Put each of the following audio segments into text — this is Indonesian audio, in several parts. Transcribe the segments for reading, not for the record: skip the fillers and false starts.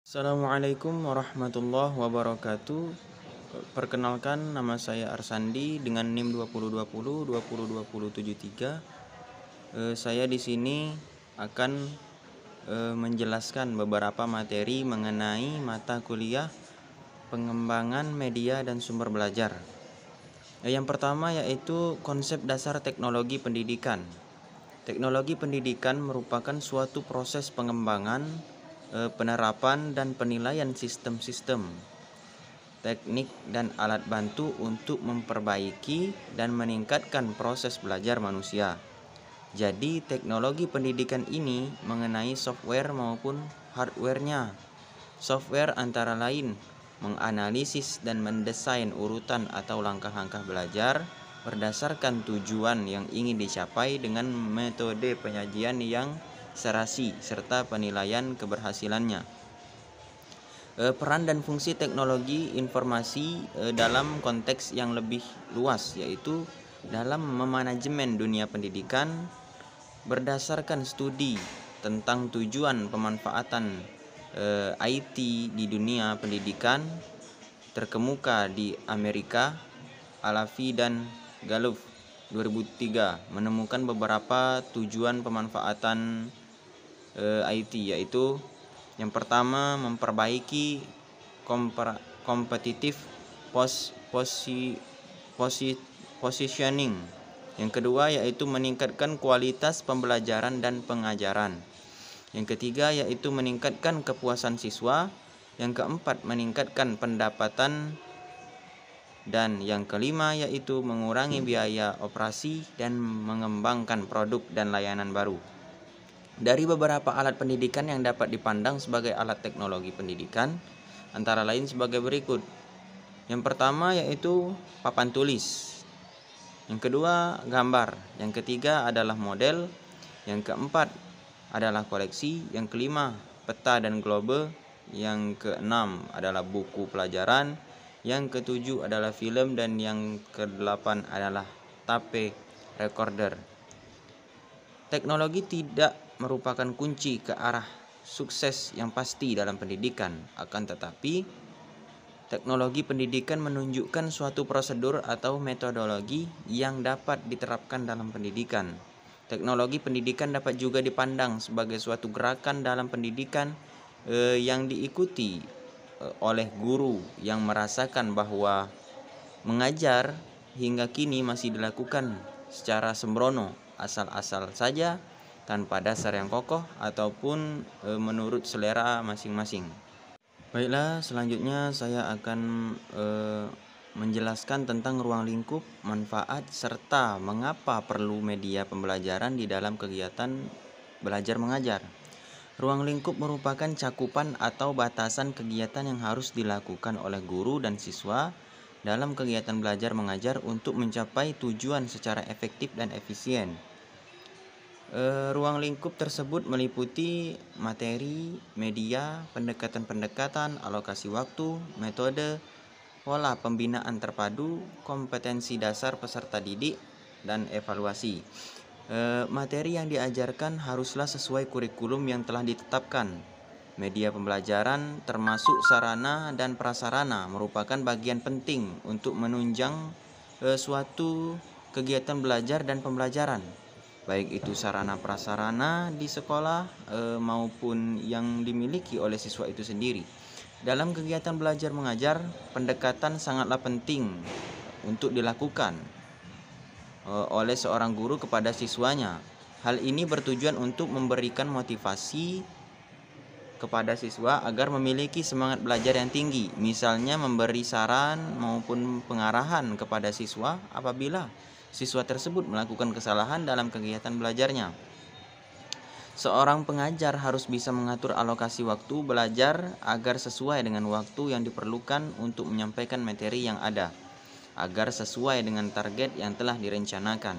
Assalamualaikum warahmatullahi wabarakatuh. Perkenalkan, nama saya Arsandi dengan NIM 2020 Saya di sini akan menjelaskan beberapa materi mengenai mata kuliah pengembangan media dan sumber belajar. Yang pertama yaitu konsep dasar teknologi pendidikan. Teknologi pendidikan merupakan suatu proses pengembangan, penerapan dan penilaian sistem-sistem, teknik dan alat bantu untuk memperbaiki dan meningkatkan proses belajar manusia. Jadi teknologi pendidikan ini mengenai software maupun hardware-nya. Software antara lain menganalisis dan mendesain urutan atau langkah-langkah belajar berdasarkan tujuan yang ingin dicapai dengan metode penyajian yang serasi serta penilaian keberhasilannya. Peran dan fungsi teknologi informasi dalam konteks yang lebih luas, yaitu dalam memanajemen dunia pendidikan berdasarkan studi tentang tujuan pemanfaatan IT di dunia pendidikan terkemuka di Amerika. Alafi dan Galuf 2003 menemukan beberapa tujuan pemanfaatan IT, yaitu yang pertama memperbaiki kompetitif positioning. Yang kedua yaitu meningkatkan kualitas pembelajaran dan pengajaran. Yang ketiga yaitu meningkatkan kepuasan siswa. Yang keempat meningkatkan pendapatan. Dan yang kelima yaitu mengurangi biaya operasi dan mengembangkan produk dan layanan baru. Dari beberapa alat pendidikan yang dapat dipandang sebagai alat teknologi pendidikan, antara lain sebagai berikut. Yang pertama yaitu papan tulis. Yang kedua gambar. Yang ketiga adalah model. Yang keempat adalah koleksi. Yang kelima peta dan globe. Yang keenam adalah buku pelajaran. Yang ketujuh adalah film. Dan yang kedelapan adalah tape recorder. Teknologi tidak merupakan kunci ke arah sukses yang pasti dalam pendidikan. Akan tetapi, teknologi pendidikan menunjukkan suatu prosedur atau metodologi yang dapat diterapkan dalam pendidikan. Teknologi pendidikan dapat juga dipandang sebagai suatu gerakan dalam pendidikan yang diikuti oleh guru yang merasakan bahwa mengajar hingga kini masih dilakukan secara sembrono, asal-asal saja, tanpa dasar yang kokoh ataupun menurut selera masing-masing. Baiklah, selanjutnya saya akan menjelaskan tentang ruang lingkup, manfaat, serta mengapa perlu media pembelajaran di dalam kegiatan belajar mengajar. Ruang lingkup merupakan cakupan atau batasan kegiatan yang harus dilakukan oleh guru dan siswa dalam kegiatan belajar mengajar untuk mencapai tujuan secara efektif dan efisien. Ruang lingkup tersebut meliputi materi, media, pendekatan-pendekatan, alokasi waktu, metode, pola pembinaan terpadu, kompetensi dasar peserta didik, dan evaluasi. Materi yang diajarkan haruslah sesuai kurikulum yang telah ditetapkan. Media pembelajaran termasuk sarana dan prasarana merupakan bagian penting untuk menunjang suatu kegiatan belajar dan pembelajaran, baik itu sarana prasarana di sekolah maupun yang dimiliki oleh siswa itu sendiri. Dalam kegiatan belajar mengajar, pendekatan sangatlah penting untuk dilakukan oleh seorang guru kepada siswanya. Hal ini bertujuan untuk memberikan motivasi kepada siswa agar memiliki semangat belajar yang tinggi. Misalnya memberi saran maupun pengarahan kepada siswa apabila siswa tersebut melakukan kesalahan dalam kegiatan belajarnya. Seorang pengajar harus bisa mengatur alokasi waktu belajar agar sesuai dengan waktu yang diperlukan untuk menyampaikan materi yang ada, agar sesuai dengan target yang telah direncanakan.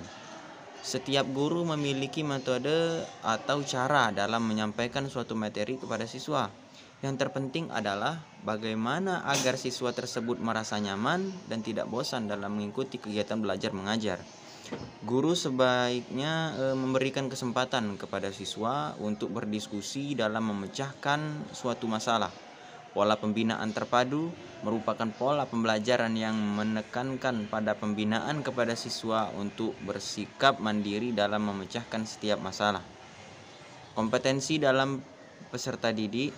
Setiap guru memiliki metode atau cara dalam menyampaikan suatu materi kepada siswa. Yang terpenting adalah bagaimana agar siswa tersebut merasa nyaman dan tidak bosan dalam mengikuti kegiatan belajar mengajar. Guru sebaiknya memberikan kesempatan kepada siswa untuk berdiskusi dalam memecahkan suatu masalah. Pola pembinaan terpadu merupakan pola pembelajaran yang menekankan pada pembinaan kepada siswa untuk bersikap mandiri dalam memecahkan setiap masalah. Kompetensi dalam peserta didik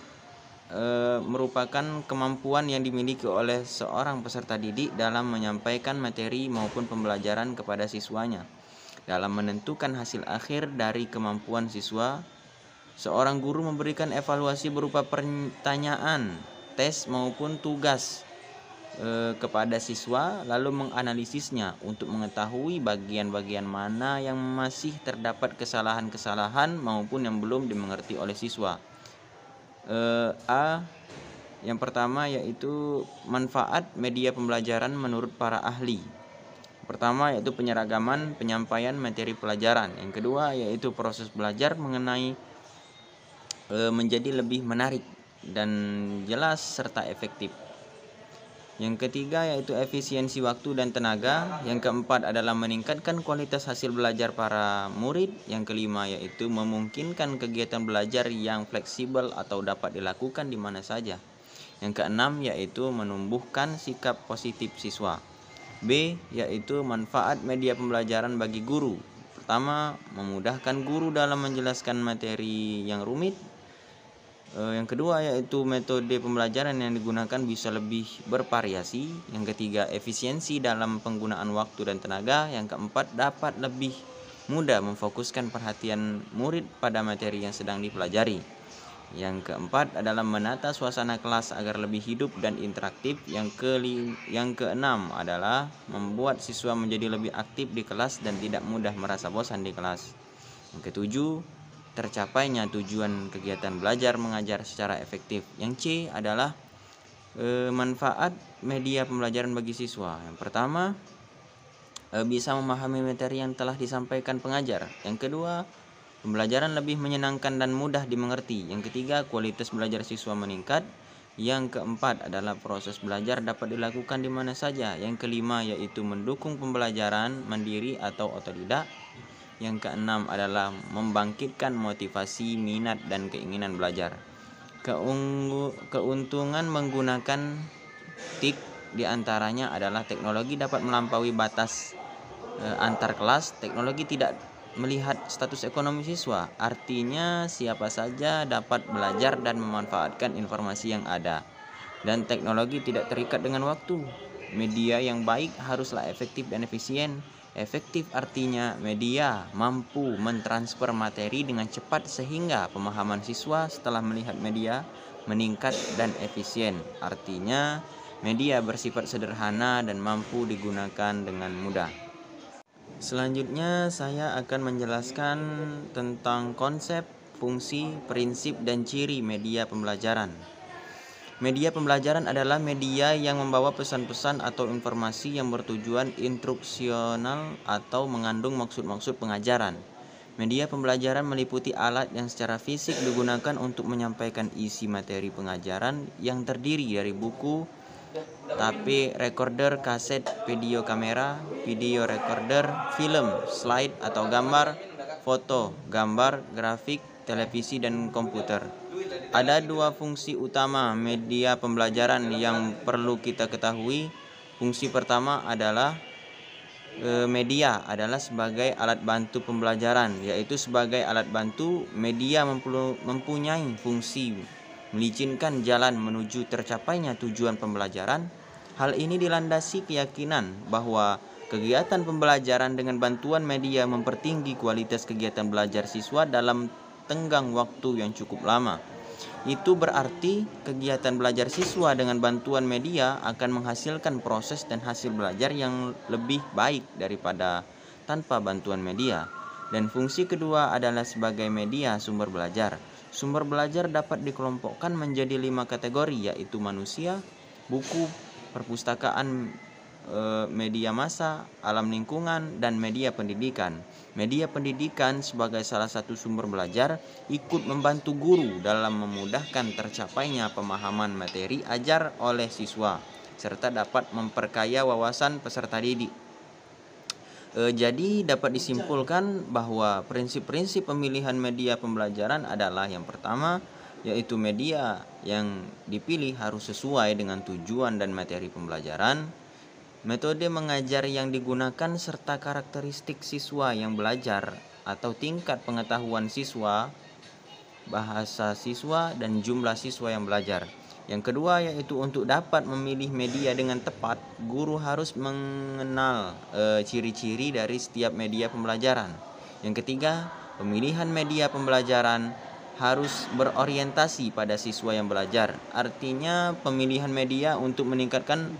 merupakan kemampuan yang dimiliki oleh seorang peserta didik dalam menyampaikan materi maupun pembelajaran kepada siswanya. Dalam menentukan hasil akhir dari kemampuan siswa, seorang guru memberikan evaluasi berupa pertanyaan, tes maupun tugas kepada siswa, lalu menganalisisnya untuk mengetahui bagian-bagian mana yang masih terdapat kesalahan-kesalahan maupun yang belum dimengerti oleh siswa. Yang pertama yaitu manfaat media pembelajaran menurut para ahli. Pertama yaitu penyeragaman penyampaian materi pelajaran. Yang kedua yaitu proses belajar menjadi lebih menarik dan jelas serta efektif. Yang ketiga yaitu efisiensi waktu dan tenaga. Yang keempat adalah meningkatkan kualitas hasil belajar para murid. Yang kelima yaitu memungkinkan kegiatan belajar yang fleksibel atau dapat dilakukan di mana saja. Yang keenam yaitu menumbuhkan sikap positif siswa. B yaitu manfaat media pembelajaran bagi guru. Pertama, memudahkan guru dalam menjelaskan materi yang rumit. Yang kedua yaitu metode pembelajaran yang digunakan bisa lebih bervariasi. Yang ketiga, efisiensi dalam penggunaan waktu dan tenaga. Yang keempat, dapat lebih mudah memfokuskan perhatian murid pada materi yang sedang dipelajari. Yang keempat adalah menata suasana kelas agar lebih hidup dan interaktif. Yang keenam adalah membuat siswa menjadi lebih aktif di kelas dan tidak mudah merasa bosan di kelas. Yang ketujuh, tercapainya tujuan kegiatan belajar mengajar secara efektif. Yang C adalah manfaat media pembelajaran bagi siswa. Yang pertama, bisa memahami materi yang telah disampaikan pengajar. Yang kedua, pembelajaran lebih menyenangkan dan mudah dimengerti. Yang ketiga, kualitas belajar siswa meningkat. Yang keempat adalah proses belajar dapat dilakukan di mana saja. Yang kelima yaitu mendukung pembelajaran mandiri atau otodidak. Yang keenam adalah membangkitkan motivasi, minat, dan keinginan belajar. Keuntungan menggunakan TIK diantaranya adalah teknologi dapat melampaui batas antar kelas. Teknologi tidak melihat status ekonomi siswa, artinya siapa saja dapat belajar dan memanfaatkan informasi yang ada. Dan teknologi tidak terikat dengan waktu. Media yang baik haruslah efektif dan efisien. Efektif artinya media mampu mentransfer materi dengan cepat sehingga pemahaman siswa setelah melihat media meningkat, dan efisien artinya media bersifat sederhana dan mampu digunakan dengan mudah. Selanjutnya saya akan menjelaskan tentang konsep, fungsi, prinsip, dan ciri media pembelajaran. Media pembelajaran adalah media yang membawa pesan-pesan atau informasi yang bertujuan instruksional atau mengandung maksud-maksud pengajaran. Media pembelajaran meliputi alat yang secara fisik digunakan untuk menyampaikan isi materi pengajaran yang terdiri dari buku, tape recorder, kaset, video kamera, video recorder, film, slide atau gambar, foto, gambar, grafik, televisi, dan komputer. Ada dua fungsi utama media pembelajaran yang perlu kita ketahui. Fungsi pertama adalah media adalah sebagai alat bantu pembelajaran, yaitu sebagai alat bantu media mempunyai fungsi melicinkan jalan menuju tercapainya tujuan pembelajaran. Hal ini dilandasi keyakinan bahwa kegiatan pembelajaran dengan bantuan media mempertinggi kualitas kegiatan belajar siswa dalam tenggang waktu yang cukup lama. Itu berarti kegiatan belajar siswa dengan bantuan media akan menghasilkan proses dan hasil belajar yang lebih baik daripada tanpa bantuan media. Dan fungsi kedua adalah sebagai media sumber belajar. Sumber belajar dapat dikelompokkan menjadi 5 kategori, yaitu manusia, buku, perpustakaan, media massa, alam lingkungan, dan media pendidikan. Media pendidikan sebagai salah satu sumber belajar ikut membantu guru dalam memudahkan tercapainya pemahaman materi ajar oleh siswa, serta dapat memperkaya wawasan peserta didik. Jadi dapat disimpulkan bahwa prinsip-prinsip pemilihan media pembelajaran adalah yang pertama, yaitu media yang dipilih harus sesuai dengan tujuan dan materi pembelajaran, metode mengajar yang digunakan serta karakteristik siswa yang belajar atau tingkat pengetahuan siswa, bahasa siswa, dan jumlah siswa yang belajar. Yang kedua yaitu untuk dapat memilih media dengan tepat, guru harus mengenal ciri-ciri dari setiap media pembelajaran. Yang ketiga, pemilihan media pembelajaran harus berorientasi pada siswa yang belajar. Artinya pemilihan media untuk meningkatkan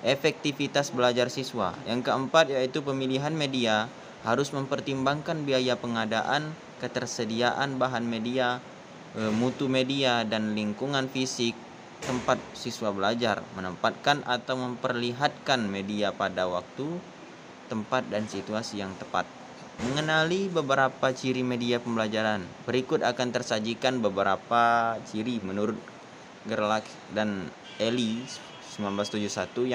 efektivitas belajar siswa. Yang keempat yaitu pemilihan media harus mempertimbangkan biaya pengadaan, ketersediaan bahan media, mutu media, dan lingkungan fisik tempat siswa belajar. Menempatkan atau memperlihatkan media pada waktu, tempat, dan situasi yang tepat. Mengenali beberapa ciri media pembelajaran. Berikut akan tersajikan beberapa ciri menurut Gerlach dan Eli 1971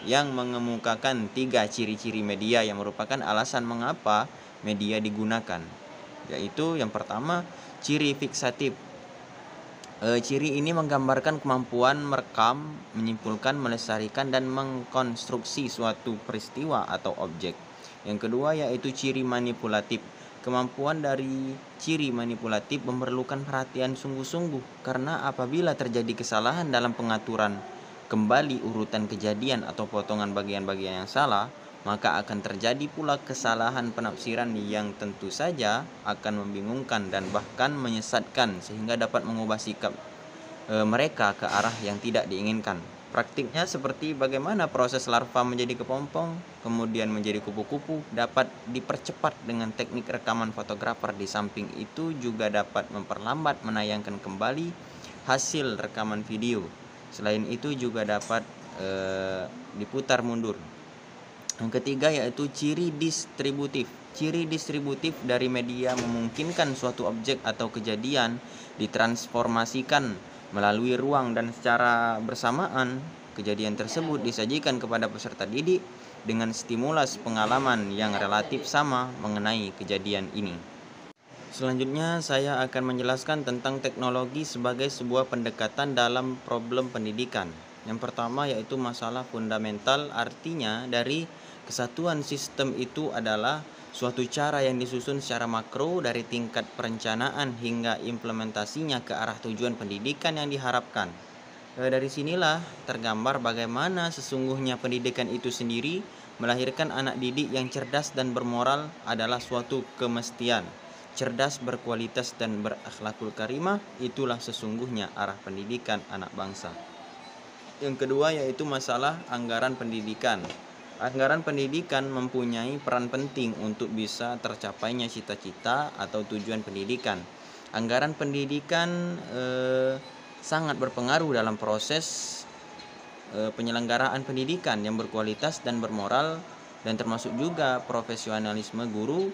yang mengemukakan 3 ciri-ciri media yang merupakan alasan mengapa media digunakan. Yaitu yang pertama, ciri fiksatif. Ciri ini menggambarkan kemampuan merekam, menyimpulkan, melestarikan, dan mengkonstruksi suatu peristiwa atau objek. Yang kedua yaitu ciri manipulatif. Kemampuan dari ciri manipulatif memerlukan perhatian sungguh-sungguh, karena apabila terjadi kesalahan dalam pengaturan kembali urutan kejadian atau potongan bagian-bagian yang salah, maka akan terjadi pula kesalahan penafsiran yang tentu saja akan membingungkan dan bahkan menyesatkan, sehingga dapat mengubah sikap mereka ke arah yang tidak diinginkan. Praktiknya seperti bagaimana proses larva menjadi kepompong, kemudian menjadi kupu-kupu, dapat dipercepat dengan teknik rekaman fotografer. Di samping itu juga dapat memperlambat menayangkan kembali hasil rekaman video. Selain itu juga dapat diputar mundur. Yang ketiga yaitu ciri distributif. Ciri distributif dari media memungkinkan suatu objek atau kejadian ditransformasikan melalui ruang dan secara bersamaan kejadian tersebut disajikan kepada peserta didik dengan stimulus pengalaman yang relatif sama mengenai kejadian ini. Selanjutnya saya akan menjelaskan tentang teknologi sebagai sebuah pendekatan dalam problem pendidikan. Yang pertama yaitu masalah fundamental, artinya dari kesatuan sistem itu adalah suatu cara yang disusun secara makro dari tingkat perencanaan hingga implementasinya ke arah tujuan pendidikan yang diharapkan. Dari sinilah tergambar bagaimana sesungguhnya pendidikan itu sendiri. Melahirkan anak didik yang cerdas dan bermoral adalah suatu kemestian. Cerdas, berkualitas, dan berakhlakul karimah, itulah sesungguhnya arah pendidikan anak bangsa. Yang kedua yaitu masalah anggaran pendidikan. Anggaran pendidikan mempunyai peran penting untuk bisa tercapainya cita-cita atau tujuan pendidikan. Anggaran pendidikan sangat berpengaruh dalam proses penyelenggaraan pendidikan yang berkualitas dan bermoral, dan termasuk juga profesionalisme guru.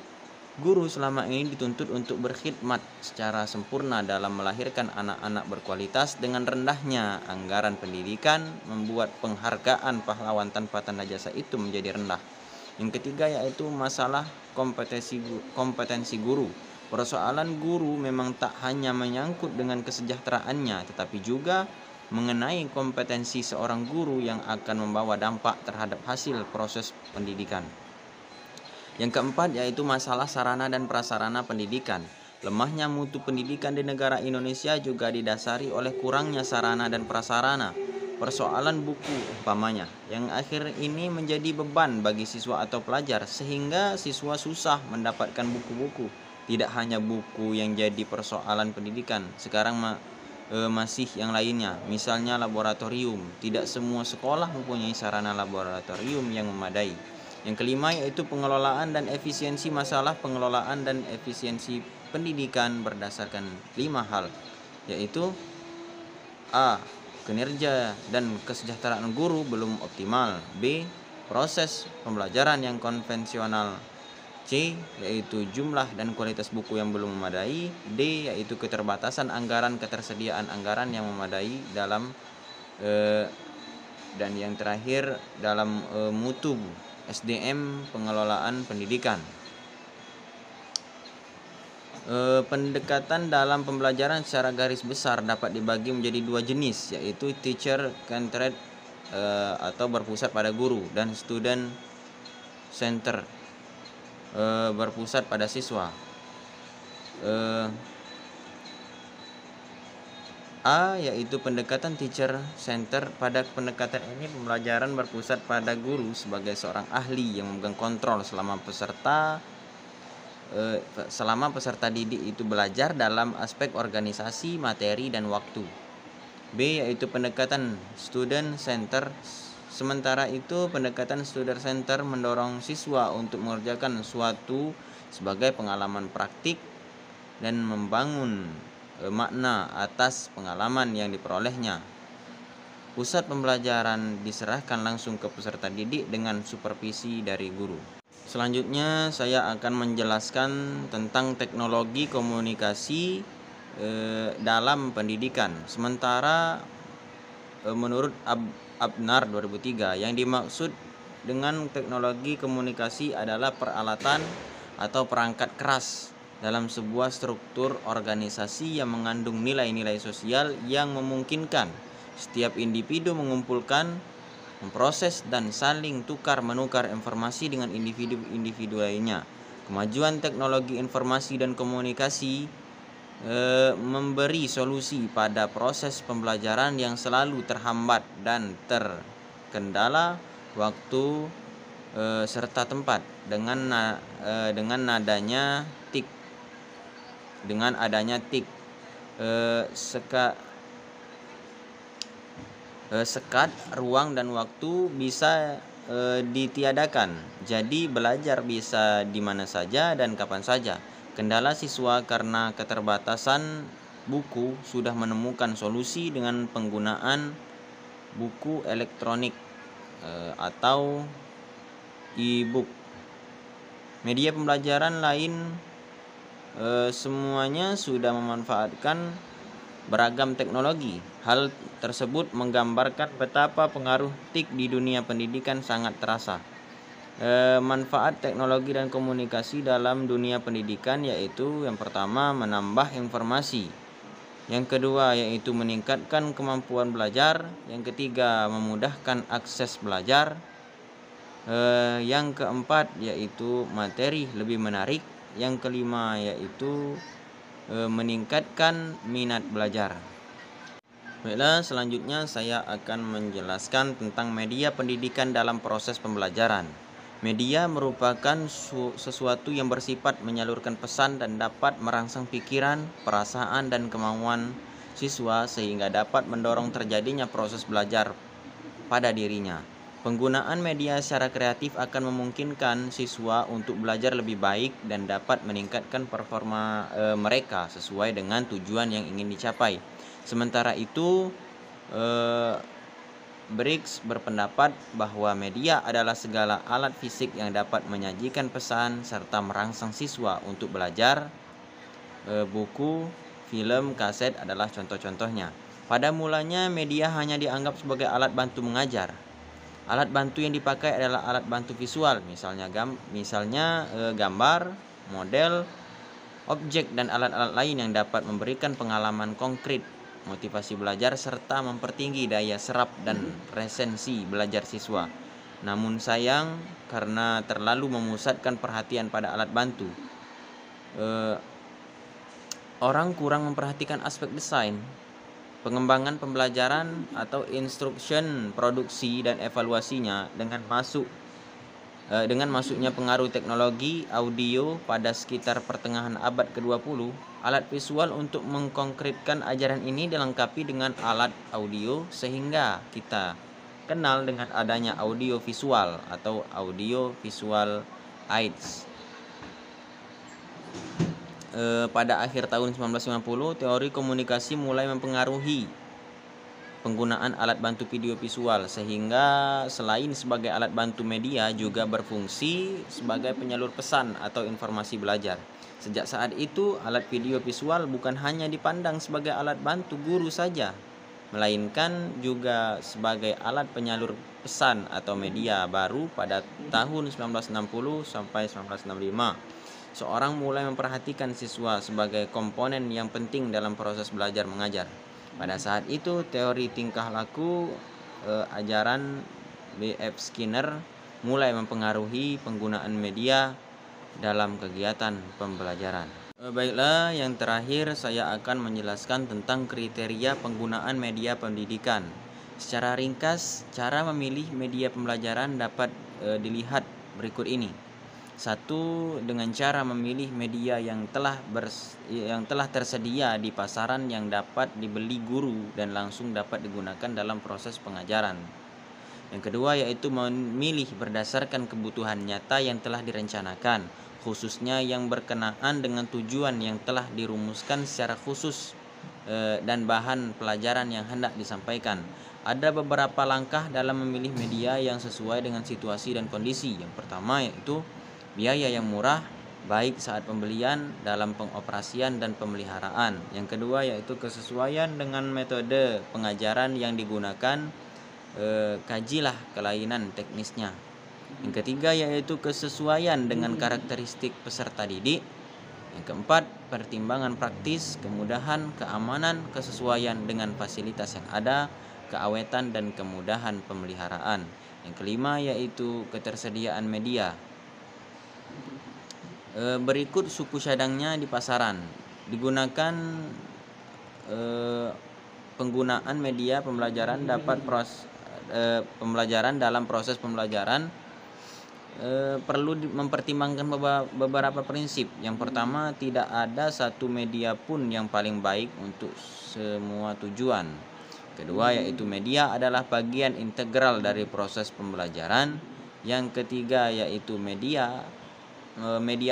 Guru selama ini dituntut untuk berkhidmat secara sempurna dalam melahirkan anak-anak berkualitas. Dengan rendahnya anggaran pendidikan membuat penghargaan pahlawan tanpa tanda jasa itu menjadi rendah. Yang ketiga yaitu masalah kompetensi guru. Persoalan guru memang tak hanya menyangkut dengan kesejahteraannya, tetapi juga mengenai kompetensi seorang guru yang akan membawa dampak terhadap hasil proses pendidikan. Yang keempat yaitu masalah sarana dan prasarana pendidikan. Lemahnya mutu pendidikan di negara Indonesia juga didasari oleh kurangnya sarana dan prasarana. Persoalan buku umpamanya, yang akhir ini menjadi beban bagi siswa atau pelajar, sehingga siswa susah mendapatkan buku-buku. Tidak hanya buku yang jadi persoalan pendidikan, sekarang masih yang lainnya, misalnya laboratorium. Tidak semua sekolah mempunyai sarana laboratorium yang memadai. Yang kelima yaitu pengelolaan dan efisiensi. Masalah pengelolaan dan efisiensi pendidikan berdasarkan 5 hal, yaitu A. Kinerja dan kesejahteraan guru belum optimal. B. Proses pembelajaran yang konvensional. C. Yaitu jumlah dan kualitas buku yang belum memadai. D. Yaitu keterbatasan anggaran, ketersediaan anggaran yang memadai dalam dan yang terakhir dalam mutu SDM pengelolaan pendidikan. Pendekatan dalam pembelajaran secara garis besar dapat dibagi menjadi dua jenis, yaitu teacher-centered atau berpusat pada guru, dan student center berpusat pada siswa. Yaitu pendekatan teacher center. Pada pendekatan ini pembelajaran berpusat pada guru sebagai seorang ahli yang memegang kontrol selama peserta didik itu belajar dalam aspek organisasi, materi, dan waktu. B yaitu pendekatan student center. Sementara itu pendekatan student center mendorong siswa untuk mengerjakan suatu sebagai pengalaman praktik dan membangun makna atas pengalaman yang diperolehnya. Pusat pembelajaran diserahkan langsung ke peserta didik dengan supervisi dari guru. Selanjutnya saya akan menjelaskan tentang teknologi komunikasi dalam pendidikan. Sementara menurut Abnar 2003, yang dimaksud dengan teknologi komunikasi adalah peralatan atau perangkat keras dalam sebuah struktur organisasi yang mengandung nilai-nilai sosial yang memungkinkan setiap individu mengumpulkan, memproses, dan saling tukar-menukar informasi dengan individu-individu lainnya. Kemajuan teknologi informasi dan komunikasi memberi solusi pada proses pembelajaran yang selalu terhambat dan terkendala waktu serta tempat dengan adanya TIK. Sekat ruang dan waktu bisa ditiadakan, jadi belajar bisa di mana saja dan kapan saja. Kendala siswa karena keterbatasan buku sudah menemukan solusi dengan penggunaan buku elektronik atau e-book. Media pembelajaran lain semuanya sudah memanfaatkan beragam teknologi. Hal tersebut menggambarkan betapa pengaruh TIK di dunia pendidikan sangat terasa. Manfaat teknologi dan komunikasi dalam dunia pendidikan yaitu yang pertama menambah informasi, yang kedua yaitu meningkatkan kemampuan belajar, yang ketiga memudahkan akses belajar, yang keempat yaitu materi lebih menarik, yang kelima yaitu meningkatkan minat belajar. Baiklah, selanjutnya saya akan menjelaskan tentang media pendidikan dalam proses pembelajaran. Media merupakan sesuatu yang bersifat menyalurkan pesan dan dapat merangsang pikiran, perasaan, dan kemauan siswa sehingga dapat mendorong terjadinya proses belajar pada dirinya. Penggunaan media secara kreatif akan memungkinkan siswa untuk belajar lebih baik dan dapat meningkatkan performa mereka sesuai dengan tujuan yang ingin dicapai. Sementara itu, Briggs berpendapat bahwa media adalah segala alat fisik yang dapat menyajikan pesan serta merangsang siswa untuk belajar. Buku, film, kaset adalah contoh-contohnya. Pada mulanya media hanya dianggap sebagai alat bantu mengajar. Alat bantu yang dipakai adalah alat bantu visual, misalnya gambar, model, objek, dan alat-alat lain yang dapat memberikan pengalaman konkret, motivasi belajar, serta mempertinggi daya serap dan retensi belajar siswa. Namun sayang, karena terlalu memusatkan perhatian pada alat bantu, orang kurang memperhatikan aspek desain, pengembangan pembelajaran atau instruction, produksi, dan evaluasinya. Dengan masuknya pengaruh teknologi audio pada sekitar pertengahan abad ke-20, alat visual untuk mengkonkretkan ajaran ini dilengkapi dengan alat audio sehingga kita kenal dengan adanya audio visual atau audio visual aids. Pada akhir tahun 1950, teori komunikasi mulai mempengaruhi penggunaan alat bantu video visual, sehingga selain sebagai alat bantu media juga berfungsi sebagai penyalur pesan atau informasi belajar. Sejak saat itu, alat video visual bukan hanya dipandang sebagai alat bantu guru saja, melainkan juga sebagai alat penyalur pesan atau media baru pada tahun 1960 sampai 1965. seorang mulai memperhatikan siswa sebagai komponen yang penting dalam proses belajar mengajar. Pada saat itu, teori tingkah laku ajaran B.F. Skinner mulai mempengaruhi penggunaan media dalam kegiatan pembelajaran. Baiklah, yang terakhir saya akan menjelaskan tentang kriteria penggunaan media pendidikan. Secara ringkas, cara memilih media pembelajaran dapat dilihat berikut ini. 1. Dengan cara memilih media yang telah tersedia di pasaran yang dapat dibeli guru dan langsung dapat digunakan dalam proses pengajaran. Yang kedua yaitu memilih berdasarkan kebutuhan nyata yang telah direncanakan, khususnya yang berkenaan dengan tujuan yang telah dirumuskan secara khusus dan bahan pelajaran yang hendak disampaikan. Ada beberapa langkah dalam memilih media yang sesuai dengan situasi dan kondisi. Yang pertama yaitu biaya yang murah, baik saat pembelian, dalam pengoperasian dan pemeliharaan. Yang kedua yaitu kesesuaian dengan metode pengajaran yang digunakan, kajilah kelainan teknisnya. Yang ketiga yaitu kesesuaian dengan karakteristik peserta didik. Yang keempat, pertimbangan praktis, kemudahan, keamanan, kesesuaian dengan fasilitas yang ada, keawetan dan kemudahan pemeliharaan. Yang kelima yaitu ketersediaan media. Berikut suku cadangnya di pasaran. Digunakan penggunaan media pembelajaran pembelajaran dalam proses pembelajaran perlu mempertimbangkan beberapa prinsip. Yang pertama, tidak ada satu media pun yang paling baik untuk semua tujuan. Kedua, yaitu media adalah bagian integral dari proses pembelajaran. Yang ketiga, yaitu media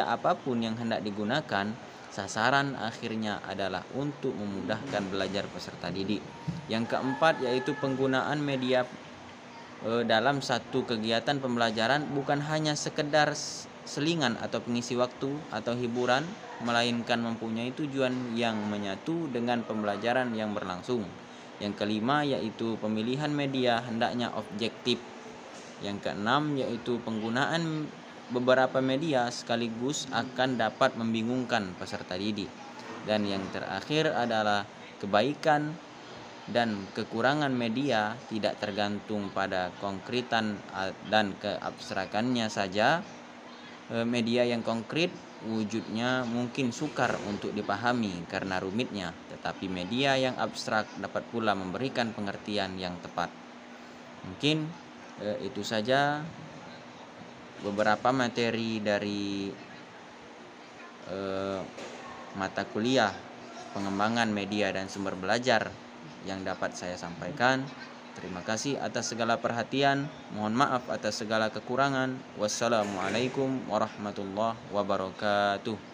apapun yang hendak digunakan, sasaran akhirnya adalah untuk memudahkan belajar peserta didik. Yang keempat, yaitu penggunaan media dalam satu kegiatan pembelajaran bukan hanya sekedar selingan atau pengisi waktu atau hiburan, melainkan mempunyai tujuan yang menyatu dengan pembelajaran yang berlangsung. Yang kelima yaitu pemilihan media hendaknya objektif. Yang keenam yaitu penggunaan beberapa media sekaligus akan dapat membingungkan peserta didik. Dan yang terakhir adalah kebaikan dan kekurangan media tidak tergantung pada konkretan dan keabstrakannya saja. Media yang konkret wujudnya mungkin sukar untuk dipahami karena rumitnya, tetapi media yang abstrak dapat pula memberikan pengertian yang tepat. Mungkin itu saja beberapa materi dari mata kuliah pengembangan media dan sumber belajar yang dapat saya sampaikan. Terima kasih atas segala perhatian. Mohon maaf atas segala kekurangan. Wassalamualaikum warahmatullahi wabarakatuh.